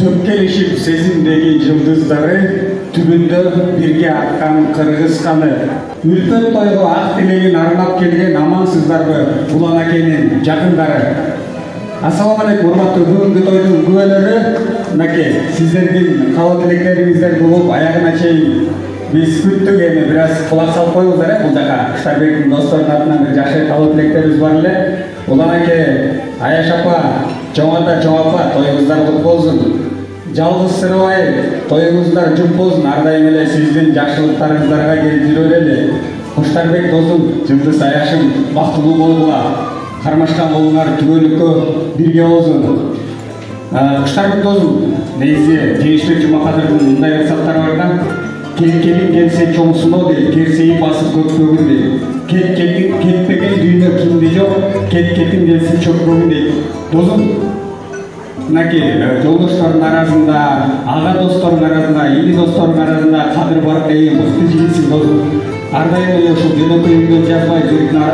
Төпкелешип сезимдеги жылдыздары, түбүндө бирге аккан кыргыз ханы. Үлпөт тойго ак тилегин арнап келген амансыздарбы Улан акенин жакындары. Ассаламу алейкум, урматтуу бүгүнкү тойдун күбөлөрү. Мынакей, сиздердин каалоо тилектериңиздер болуп, аягына чейин биз күттүк, эми бир аз кулак салып коюңуздар, бул жака Куштарбектин досторунун атынан бир жакшы каалоо тилектерибиз бар эле. Улан аке, Аяш апа, чоң ата, чоң апа, тоюңуздар кут болсун. Жалгыз сырбай, тоюңуздар жуп болсун. Ар дайым эле сиздин жакшылыктарыңыздарга келип жүрө эле. Куштарбек досум, Жылдыз Аяшым, бактылуу болуңа, кармашкан болуңар түгөлүккө бирге болсун. Куштарбек досум, негизи Жеңишбек Жумакадырдын мындай бир саптары бар да. Келин келсе чоң сыноо дейт, керсейип басып көкпөгүн дейт. Кетпеген дүйнө кимде жок, кетин келсе чөкпөгүн дейт. Досум, мынакей жолдоштордун арасында, ага достордун арасында, ири достордун арасында кадыр бар деген мыкты жигитсиң досум. Ар дайым эле ушул жөнөкөйүңдөн жазбай,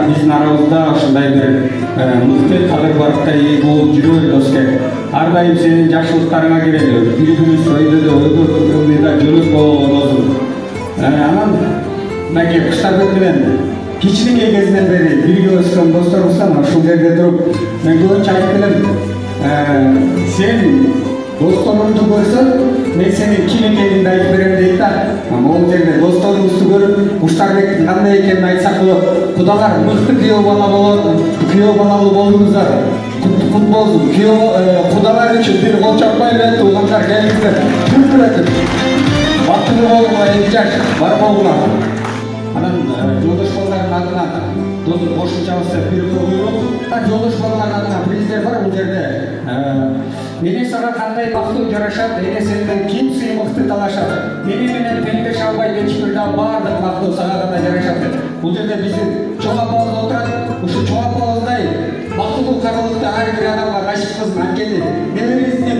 биздин арабызда ушундай бир мыкты кадыр барыкка ээ болуп жүрөбүз доске. Ар дайым сенин жакшылыктарыңа келели. Бири-бирибиз өйдө да жөнөк болобу досум. Анан мынакей Куштарбек менен кичинекей кезинен бери бирге өскөн досторубуздан ушул жерде туруп, мен көбүнчө айтып келем, сен досторумду көрсөң, мен сенин ким экениңди айтып берем дейт да. Могул жерде досторубузду көрүп, Куштарбектин кандай экенин айтсак болот. Кудалар мыкты күйөө бала болот, күйөө балалуу болуңуздар. Кут болсун. Кудалар үчүн бир кол чаппай эле туугандар келиңиздер. Түрлүрөтүп. Бактылуу болуңар, эки жаш бар болуңар. Анан жолдош балдардын атынан досум кошумчабызда бир буйрук. Жолдош балдардын атынан приздер бар бул жерде. Мени сага кандай бактуу жарашат, эне сенден ким сыймыкты талашат. Мени менен теңдеш албай кечпирде баардык бактуу сага гана жарашат. Бул жерде биздин чоң апабыз отурат. Ушу чоң апабыздай бактылуу карылыкты ар бир адамга насип кылсын. Анткени небересинин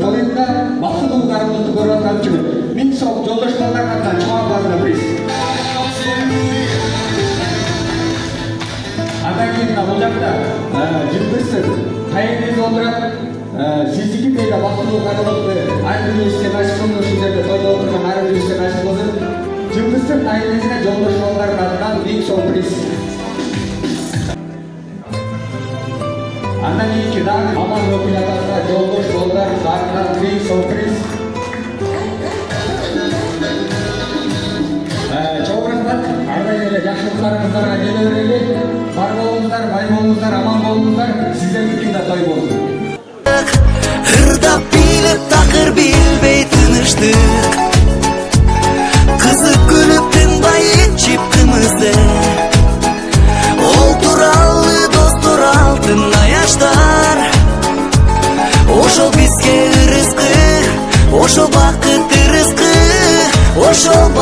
тоюнда бактылуу карылыкты көрүп аткан үчүн 1000 сом жолдош балдардын атынан чоң апабызга приз. Андан кийин бул жакта Жылдыз кайрыңыз отурат. Сиздики дейли бактылуу карылыкты ар бирибизге насип кылсын. Ушул жерде тойдо отурган ар бирибизге насип кылсын. Жылдыздын кайрыңызга жолдош балдардын атынан 1000 сом приз. Андан кийинки дагы Аман өкүл атасына жолдош балдардын атынан 1000 сом приз. Чоң рахмат. Ар дайым эле жакшылыктарыңыздарга келе берели. Бар болуңуздар, бай болуңуздар, аман болуңуздар. Сиздердин да той болсун. Hırda bilip takır bilbey tınıştık. Kızık gülüp tınbayın çipkimizde. Olturalı dostur altın ayaşlar. Oşol bizge rızkı, oşol bakıtı rızkı, oşol